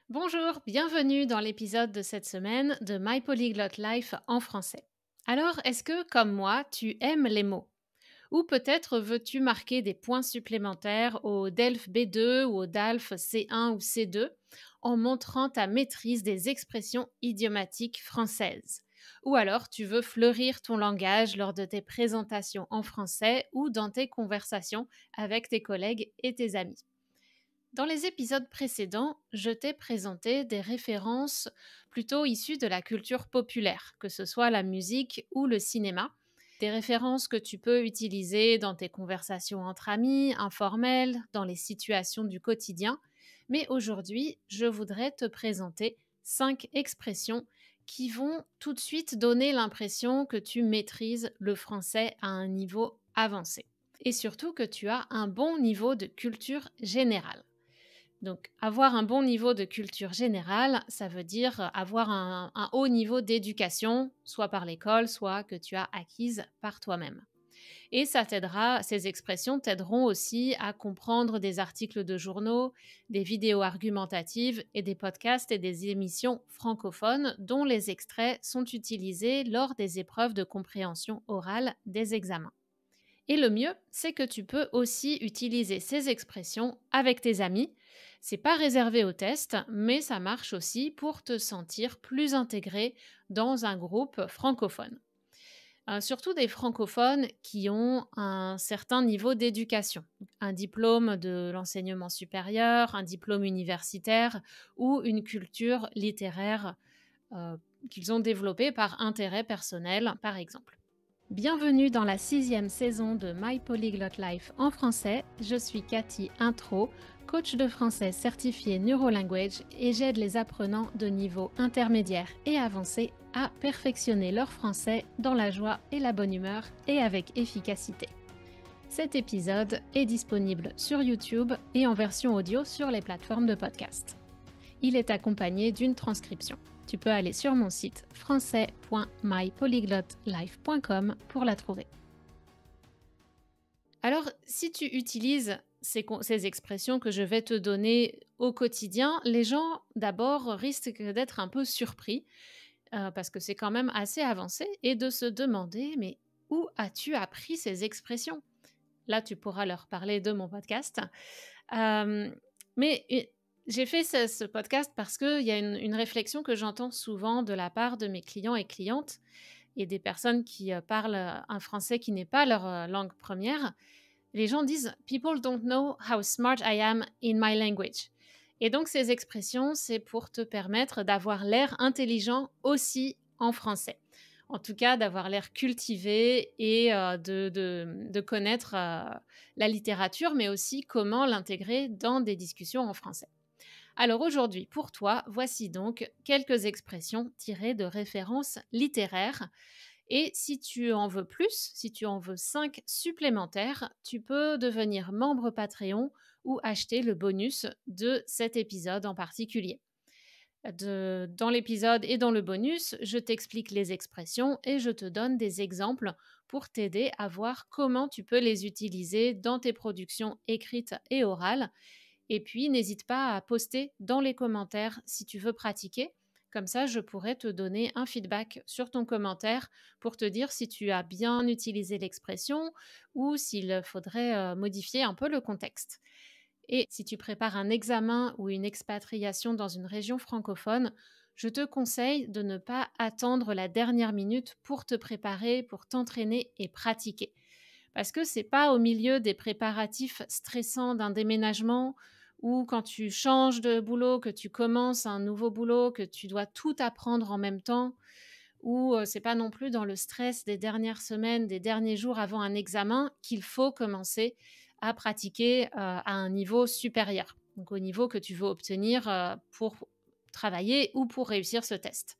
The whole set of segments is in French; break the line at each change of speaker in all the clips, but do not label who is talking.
Bonjour, bienvenue dans l'épisode de cette semaine de My Polyglot Life en français. Alors, est-ce que, comme moi, tu aimes les mots? Ou peut-être veux-tu marquer des points supplémentaires au DELF B2 ou au DALF C1 ou C2 en montrant ta maîtrise des expressions idiomatiques françaises? Ou alors tu veux fleurir ton langage lors de tes présentations en français ou dans tes conversations avec tes collègues et tes amis? Dans les épisodes précédents, je t'ai présenté des références plutôt issues de la culture populaire, que ce soit la musique ou le cinéma. Des références que tu peux utiliser dans tes conversations entre amis, informelles, dans les situations du quotidien. Mais aujourd'hui, je voudrais te présenter 5 expressions qui vont tout de suite donner l'impression que tu maîtrises le français à un niveau avancé. Et surtout que tu as un bon niveau de culture générale. Donc, avoir un bon niveau de culture générale, ça veut dire avoir un haut niveau d'éducation, soit par l'école, soit que tu as acquise par toi-même. Et ça t'aidera, ces expressions t'aideront aussi à comprendre des articles de journaux, des vidéos argumentatives et des podcasts et des émissions francophones dont les extraits sont utilisés lors des épreuves de compréhension orale des examens. Et le mieux, c'est que tu peux aussi utiliser ces expressions avec tes amis. C'est pas réservé aux tests, mais ça marche aussi pour te sentir plus intégré dans un groupe francophone. Surtout des francophones qui ont un certain niveau d'éducation, un diplôme de l'enseignement supérieur, un diplôme universitaire ou une culture littéraire euh, qu'ils ont développée par intérêt personnel, par exemple. Bienvenue dans la 6e saison de My Polyglot Life en français. Je suis Cathy Intro, coach de français certifié Neurolanguage et j'aide les apprenants de niveau intermédiaire et avancé à perfectionner leur français dans la joie et la bonne humeur et avec efficacité. Cet épisode est disponible sur YouTube et en version audio sur les plateformes de podcast. Il est accompagné d'une transcription. Tu peux aller sur mon site français.mypolyglotlife.com pour la trouver. Alors, si tu utilises ces expressions que je vais te donner au quotidien, les gens d'abord risquent d'être un peu surpris parce que c'est quand même assez avancé et de se demander mais où as-tu appris ces expressions? Là, tu pourras leur parler de mon podcast. Mais j'ai fait ce podcast parce qu'il y a une réflexion que j'entends souvent de la part de mes clients et clientes et des personnes qui parlent un français qui n'est pas leur langue première. Les gens disent «People don't know how smart I am in my language». Et donc, ces expressions, c'est pour te permettre d'avoir l'air intelligent aussi en français. En tout cas, d'avoir l'air cultivé et de connaître la littérature, mais aussi comment l'intégrer dans des discussions en français. Alors aujourd'hui, pour toi, voici donc quelques expressions tirées de références littéraires. Et si tu en veux plus, si tu en veux 5 supplémentaires, tu peux devenir membre Patreon ou acheter le bonus de cet épisode en particulier. Dans l'épisode et dans le bonus, je t'explique les expressions et je te donne des exemples pour t'aider à voir comment tu peux les utiliser dans tes productions écrites et orales. Et puis, n'hésite pas à poster dans les commentaires si tu veux pratiquer. Comme ça, je pourrais te donner un feedback sur ton commentaire pour te dire si tu as bien utilisé l'expression ou s'il faudrait modifier un peu le contexte. Et si tu prépares un examen ou une expatriation dans une région francophone, je te conseille de ne pas attendre la dernière minute pour te préparer, pour t'entraîner et pratiquer. Parce que c'est pas au milieu des préparatifs stressants d'un déménagement ou quand tu changes de boulot, que tu commences un nouveau boulot, que tu dois tout apprendre en même temps, ou c'est pas non plus dans le stress des dernières semaines, des derniers jours avant un examen qu'il faut commencer à pratiquer à un niveau supérieur, donc au niveau que tu veux obtenir pour travailler ou pour réussir ce test.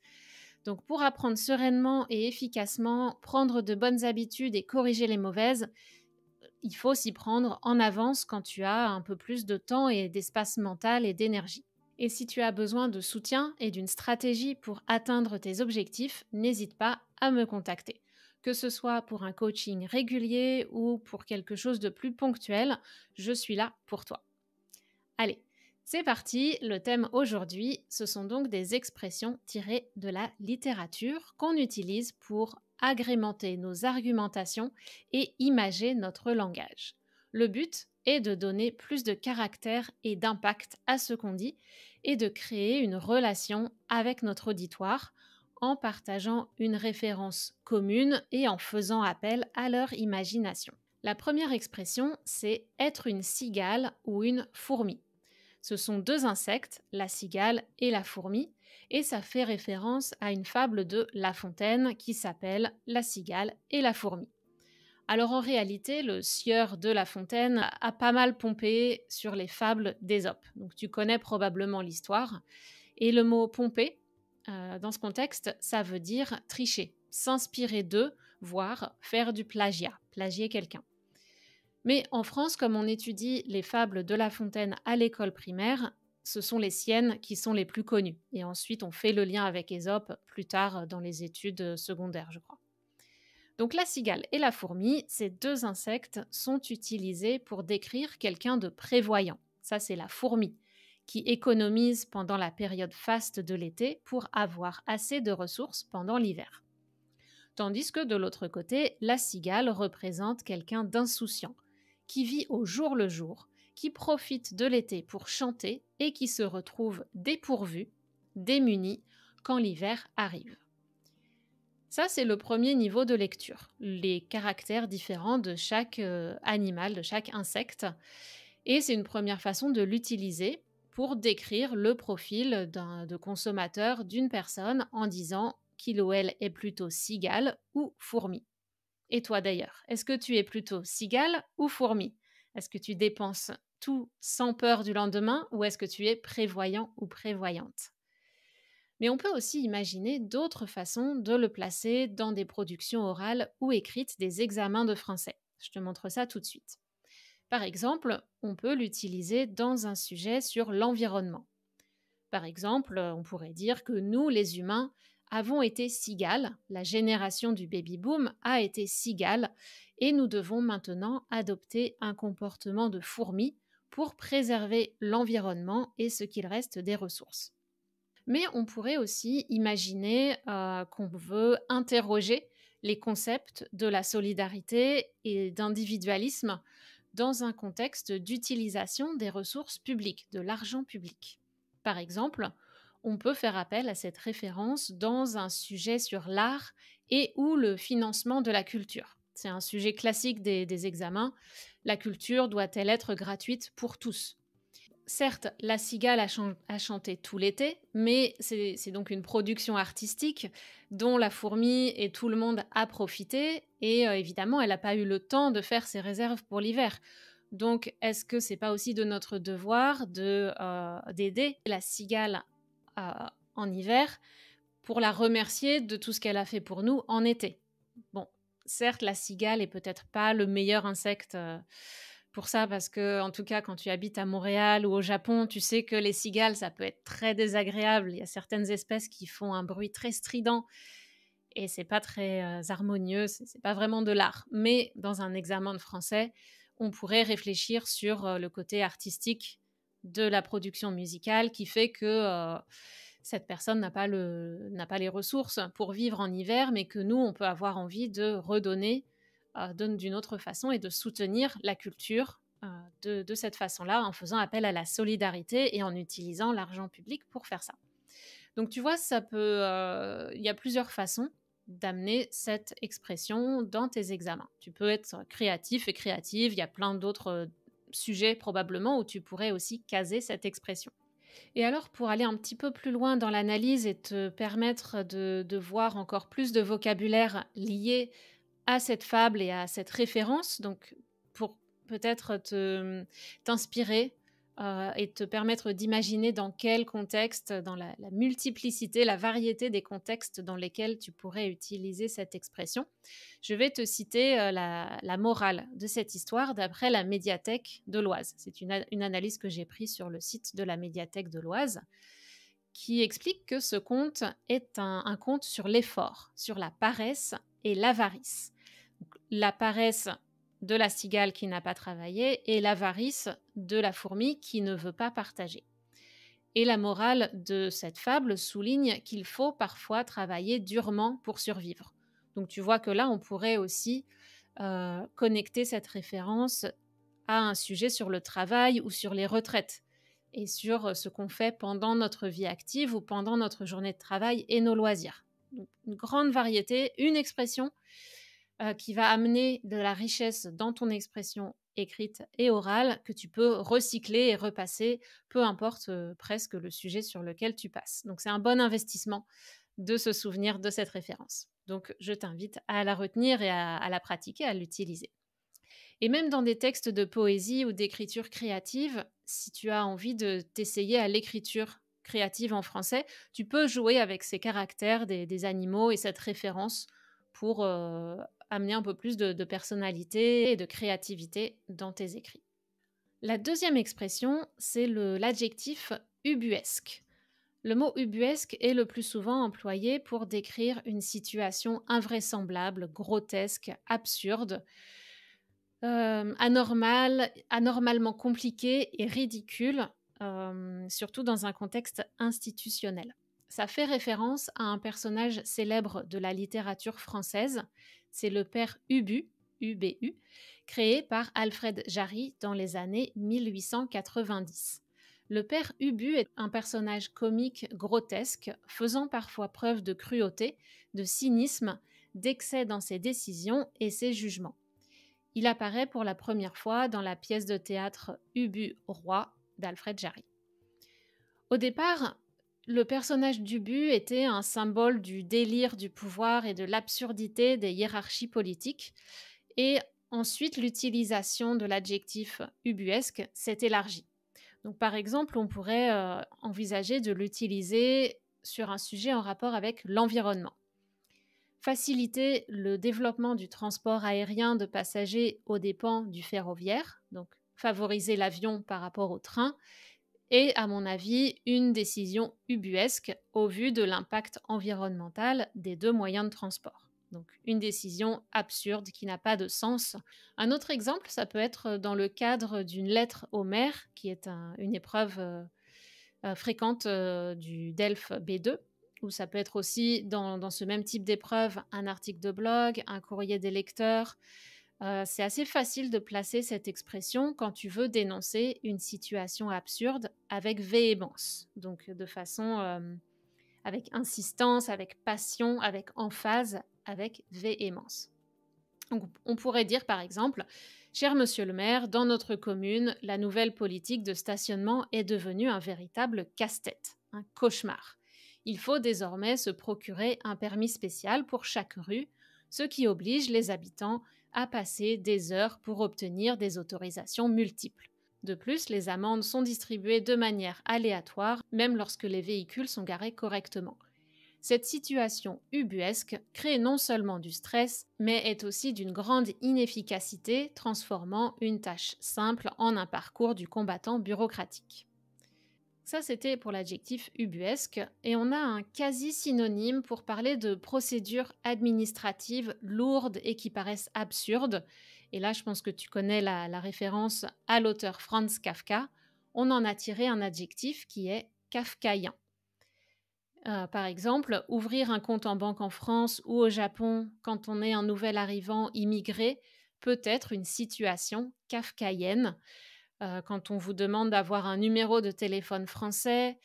Donc pour apprendre sereinement et efficacement, prendre de bonnes habitudes et corriger les mauvaises, il faut s'y prendre en avance quand tu as un peu plus de temps et d'espace mental et d'énergie. Et si tu as besoin de soutien et d'une stratégie pour atteindre tes objectifs, n'hésite pas à me contacter. Que ce soit pour un coaching régulier ou pour quelque chose de plus ponctuel, je suis là pour toi. Allez, C'est parti, le thème aujourd'hui, ce sont donc des expressions tirées de la littérature qu'on utilise pour agrémenter nos argumentations et imager notre langage. Le but est de donner plus de caractère et d'impact à ce qu'on dit et de créer une relation avec notre auditoire en partageant une référence commune et en faisant appel à leur imagination. La première expression, c'est être une cigale ou une fourmi. Ce sont deux insectes, la cigale et la fourmi, et ça fait référence à une fable de La Fontaine qui s'appelle La cigale et la fourmi. Alors en réalité, le sieur de La Fontaine a pas mal pompé sur les fables d'Ésope. Donc tu connais probablement l'histoire. Et le mot pomper, dans ce contexte, ça veut dire tricher, s'inspirer d'eux, voire faire du plagiat, plagier quelqu'un. Mais en France, comme on étudie les fables de La Fontaine à l'école primaire, ce sont les siennes qui sont les plus connues. Et ensuite, on fait le lien avec Ésope plus tard dans les études secondaires, je crois. Donc la cigale et la fourmi, ces deux insectes sont utilisés pour décrire quelqu'un de prévoyant. Ça, c'est la fourmi, qui économise pendant la période faste de l'été pour avoir assez de ressources pendant l'hiver. Tandis que de l'autre côté, la cigale représente quelqu'un d'insouciant, qui vit au jour le jour, qui profite de l'été pour chanter et qui se retrouve dépourvu, démuni, quand l'hiver arrive. Ça, c'est le premier niveau de lecture, les caractères différents de chaque animal, de chaque insecte. Et c'est une première façon de l'utiliser pour décrire le profil de consommateur d'une personne en disant qu'il ou elle est plutôt cigale ou fourmi. Et toi d'ailleurs, est-ce que tu es plutôt cigale ou fourmi? Est-ce que tu dépenses tout sans peur du lendemain ou est-ce que tu es prévoyant ou prévoyante? Mais on peut aussi imaginer d'autres façons de le placer dans des productions orales ou écrites des examens de français. Je te montre ça tout de suite. Par exemple, on peut l'utiliser dans un sujet sur l'environnement. Par exemple, on pourrait dire que nous, les humains, avons été cigales, la génération du baby-boom a été cigale, et nous devons maintenant adopter un comportement de fourmi pour préserver l'environnement et ce qu'il reste des ressources. Mais on pourrait aussi imaginer qu'on veut interroger les concepts de la solidarité et d'individualisme dans un contexte d'utilisation des ressources publiques, de l'argent public. Par exemple, on peut faire appel à cette référence dans un sujet sur l'art et ou le financement de la culture. C'est un sujet classique des examens. La culture doit-elle être gratuite pour tous? Certes, La Cigale a chanté tout l'été, mais c'est donc une production artistique dont la fourmi et tout le monde a profité et évidemment, elle n'a pas eu le temps de faire ses réserves pour l'hiver. Donc, est-ce que c'est pas aussi de notre devoir d'aider la cigale euh, en hiver pour la remercier de tout ce qu'elle a fait pour nous en été? Bon, certes, la cigale est peut-être pas le meilleur insecte pour ça, parce que, en tout cas, quand tu habites à Montréal ou au Japon, tu sais que les cigales, ça peut être très désagréable. Il y a certaines espèces qui font un bruit très strident et c'est pas très harmonieux, c'est pas vraiment de l'art. Mais dans un examen de français, on pourrait réfléchir sur le côté artistique de la production musicale qui fait que cette personne n'a pas les ressources pour vivre en hiver, mais que nous, on peut avoir envie de redonner d'une autre façon et de soutenir la culture de cette façon-là en faisant appel à la solidarité et en utilisant l'argent public pour faire ça. Donc tu vois, il y a plusieurs façons d'amener cette expression dans tes examens. Tu peux être créatif et créative, il y a plein d'autres sujets probablement où tu pourrais aussi caser cette expression. Et alors, pour aller un petit peu plus loin dans l'analyse et te permettre de voir encore plus de vocabulaire lié à cette fable et à cette référence, donc pour peut-être t'inspirer et te permettre d'imaginer dans quel contexte, dans la multiplicité, la variété des contextes dans lesquels tu pourrais utiliser cette expression. Je vais te citer la morale de cette histoire d'après la médiathèque de l'Oise. C'est une analyse que j'ai prise sur le site de la médiathèque de l'Oise qui explique que ce conte est un conte sur l'effort, sur la paresse et l'avarice. La paresse de la cigale qui n'a pas travaillé et l'avarice de la fourmi qui ne veut pas partager. Et la morale de cette fable souligne qu'il faut parfois travailler durement pour survivre. Donc tu vois que là, on pourrait aussi connecter cette référence à un sujet sur le travail ou sur les retraites et sur ce qu'on fait pendant notre vie active ou pendant notre journée de travail et nos loisirs. Donc, une grande variété, une expression qui va amener de la richesse dans ton expression écrite et orale que tu peux recycler et repasser, peu importe presque le sujet sur lequel tu passes. Donc c'est un bon investissement de se souvenir de cette référence. Donc je t'invite à la retenir et à la pratiquer, à l'utiliser. Et même dans des textes de poésie ou d'écriture créative, si tu as envie de t'essayer à l'écriture créative en français, tu peux jouer avec ces caractères des animaux et cette référence pour amener un peu plus de personnalité et de créativité dans tes écrits. La deuxième expression, c'est l'adjectif ubuesque. Le mot ubuesque est le plus souvent employé pour décrire une situation invraisemblable, grotesque, absurde, anormalement compliqué et ridicule, surtout dans un contexte institutionnel. Ça fait référence à un personnage célèbre de la littérature française, c'est le père Ubu, UBU, créé par Alfred Jarry dans les années 1890. Le père Ubu est un personnage comique grotesque, faisant parfois preuve de cruauté, de cynisme, d'excès dans ses décisions et ses jugements. Il apparaît pour la première fois dans la pièce de théâtre Ubu Roi d'Alfred Jarry. Au départ, le personnage d'Ubu était un symbole du délire du pouvoir et de l'absurdité des hiérarchies politiques. Et ensuite, l'utilisation de l'adjectif ubuesque s'est élargie. Donc, par exemple, on pourrait envisager de l'utiliser sur un sujet en rapport avec l'environnement. Faciliter le développement du transport aérien de passagers aux dépens du ferroviaire, donc favoriser l'avion par rapport au train, est, à mon avis, une décision ubuesque au vu de l'impact environnemental des deux moyens de transport. Donc une décision absurde qui n'a pas de sens. Un autre exemple, ça peut être dans le cadre d'une lettre au maire, qui est une épreuve fréquente du DELF B2, ou ça peut être aussi dans ce même type d'épreuve un article de blog, un courrier des lecteurs. C'est assez facile de placer cette expression quand tu veux dénoncer une situation absurde avec véhémence, donc de façon avec insistance, avec passion, avec emphase, avec véhémence. Donc, on pourrait dire par exemple: Cher monsieur le maire, dans notre commune, la nouvelle politique de stationnement est devenue un véritable casse-tête, un cauchemar. Il faut désormais se procurer un permis spécial pour chaque rue, ce qui oblige les habitants à passer des heures pour obtenir des autorisations multiples. De plus, les amendes sont distribuées de manière aléatoire, même lorsque les véhicules sont garés correctement. Cette situation ubuesque crée non seulement du stress, mais est aussi d'une grande inefficacité, transformant une tâche simple en un parcours du combattant bureaucratique. Ça, c'était pour l'adjectif ubuesque, et on a un quasi-synonyme pour parler de procédures administratives lourdes et qui paraissent absurdes. Et là, je pense que tu connais la référence à l'auteur Franz Kafka. On en a tiré un adjectif qui est kafkaïen. Par exemple, ouvrir un compte en banque en France ou au Japon quand on est un nouvel arrivant immigré peut être une situation kafkaïenne. Quand on vous demande d'avoir un numéro de téléphone français,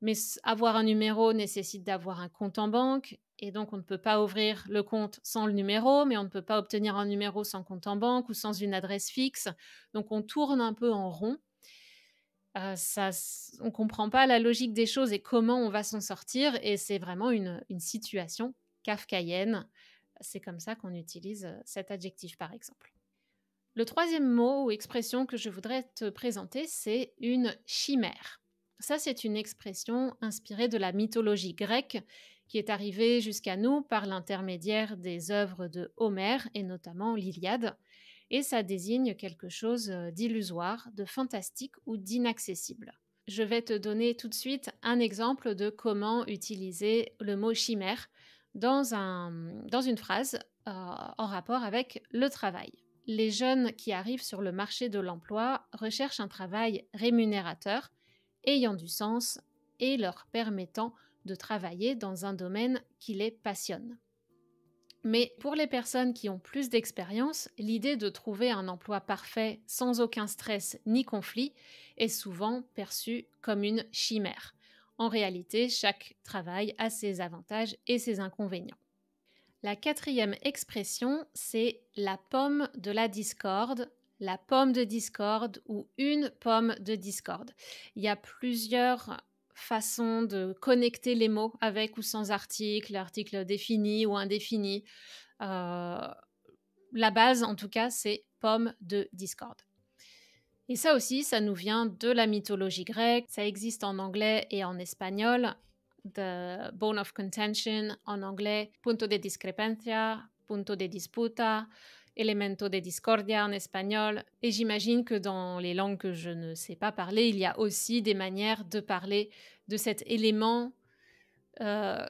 mais avoir un numéro nécessite d'avoir un compte en banque, et donc on ne peut pas ouvrir le compte sans le numéro, mais on ne peut pas obtenir un numéro sans compte en banque ou sans une adresse fixe. Donc on tourne un peu en rond. On ne comprend pas la logique des choses et comment on va s'en sortir, et c'est vraiment une situation kafkaïenne. C'est comme ça qu'on utilise cet adjectif, par exemple. Le troisième mot ou expression que je voudrais te présenter, c'est une chimère. Ça, c'est une expression inspirée de la mythologie grecque qui est arrivée jusqu'à nous par l'intermédiaire des œuvres de Homère et notamment l'Iliade. Et ça désigne quelque chose d'illusoire, de fantastique ou d'inaccessible. Je vais te donner tout de suite un exemple de comment utiliser le mot chimère dans une phrase en rapport avec le travail. Les jeunes qui arrivent sur le marché de l'emploi recherchent un travail rémunérateur ayant du sens et leur permettant de travailler dans un domaine qui les passionne. Mais pour les personnes qui ont plus d'expérience, l'idée de trouver un emploi parfait sans aucun stress ni conflit est souvent perçue comme une chimère. En réalité, chaque travail a ses avantages et ses inconvénients. La quatrième expression, c'est la pomme de la discorde, la pomme de discorde ou une pomme de discorde. Il y a plusieurs façons de connecter les mots avec ou sans article, article défini ou indéfini. La base, en tout cas, c'est pomme de discorde. Et ça aussi, ça nous vient de la mythologie grecque. Ça existe en anglais et en espagnol. The bone of contention en anglais, punto de discrepancia, punto de disputa, elemento de discordia en espagnol. Et j'imagine que dans les langues que je ne sais pas parler, il y a aussi des manières de parler de cet élément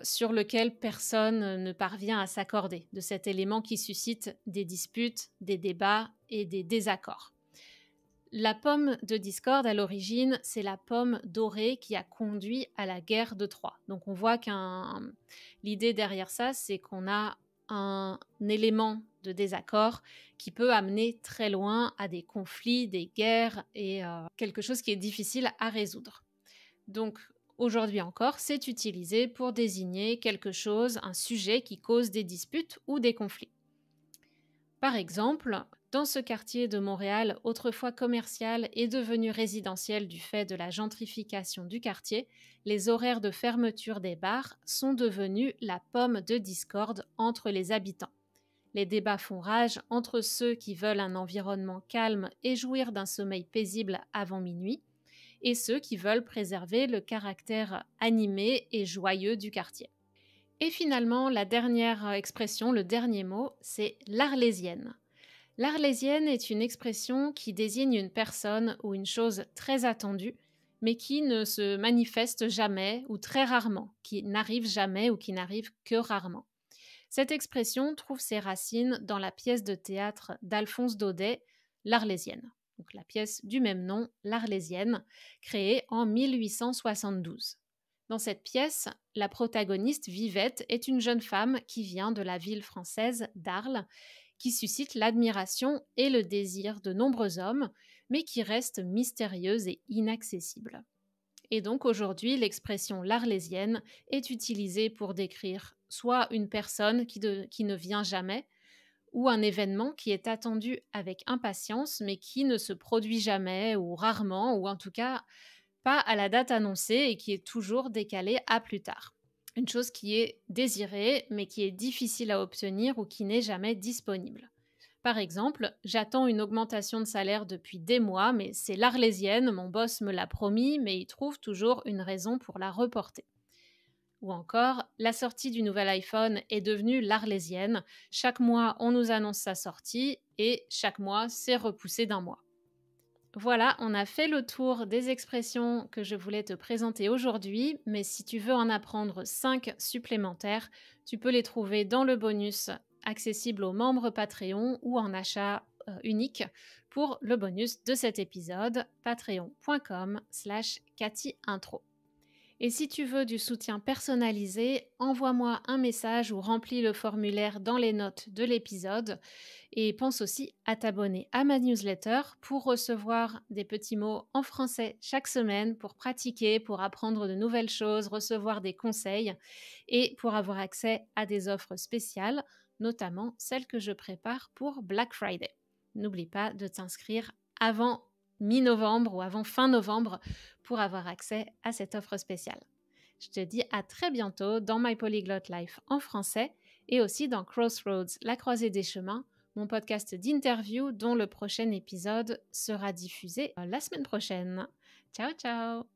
sur lequel personne ne parvient à s'accorder, de cet élément qui suscite des disputes, des débats et des désaccords. La pomme de discorde, à l'origine, c'est la pomme dorée qui a conduit à la guerre de Troie. Donc on voit l'idée derrière ça, c'est qu'on a un élément de désaccord qui peut amener très loin à des conflits, des guerres et quelque chose qui est difficile à résoudre. Donc aujourd'hui encore, c'est utilisé pour désigner quelque chose, un sujet qui cause des disputes ou des conflits. Par exemple, dans ce quartier de Montréal, autrefois commercial et devenu résidentiel du fait de la gentrification du quartier, les horaires de fermeture des bars sont devenus la pomme de discorde entre les habitants. Les débats font rage entre ceux qui veulent un environnement calme et jouir d'un sommeil paisible avant minuit, et ceux qui veulent préserver le caractère animé et joyeux du quartier. Et finalement, la dernière expression, le dernier mot, c'est l'arlésienne. L'arlésienne est une expression qui désigne une personne ou une chose très attendue, mais qui ne se manifeste jamais ou très rarement, qui n'arrive jamais ou qui n'arrive que rarement. Cette expression trouve ses racines dans la pièce de théâtre d'Alphonse Daudet, L'Arlésienne. Donc la pièce du même nom, L'Arlésienne, créée en 1872. Dans cette pièce, la protagoniste Vivette est une jeune femme qui vient de la ville française d'Arles, qui suscite l'admiration et le désir de nombreux hommes, mais qui reste mystérieuse et inaccessible. Et donc aujourd'hui, l'expression l'Arlésienne est utilisée pour décrire soit une personne qui ne vient jamais, ou un événement qui est attendu avec impatience, mais qui ne se produit jamais ou rarement, ou en tout cas pas à la date annoncée et qui est toujours décalé à plus tard. Une chose qui est désirée, mais qui est difficile à obtenir ou qui n'est jamais disponible. Par exemple, j'attends une augmentation de salaire depuis des mois, mais c'est l'Arlésienne, mon boss me l'a promis, mais il trouve toujours une raison pour la reporter. Ou encore, la sortie du nouvel iPhone est devenue l'Arlésienne. Chaque mois, on nous annonce sa sortie et chaque mois, c'est repoussé d'un mois. Voilà, on a fait le tour des expressions que je voulais te présenter aujourd'hui, mais si tu veux en apprendre 5 supplémentaires, tu peux les trouver dans le bonus accessible aux membres Patreon ou en achat unique pour le bonus de cet épisode, patreon.com/cathyintro. Et si tu veux du soutien personnalisé, envoie-moi un message ou remplis le formulaire dans les notes de l'épisode. Et pense aussi à t'abonner à ma newsletter pour recevoir des petits mots en français chaque semaine, pour pratiquer, pour apprendre de nouvelles choses, recevoir des conseils et pour avoir accès à des offres spéciales, notamment celles que je prépare pour Black Friday. N'oublie pas de t'inscrire avant mi-novembre ou avant fin novembre pour avoir accès à cette offre spéciale. Je te dis à très bientôt dans My Polyglot Life en français et aussi dans Crossroads, la croisée des chemins, mon podcast d'interview dont le prochain épisode sera diffusé la semaine prochaine. Ciao, ciao!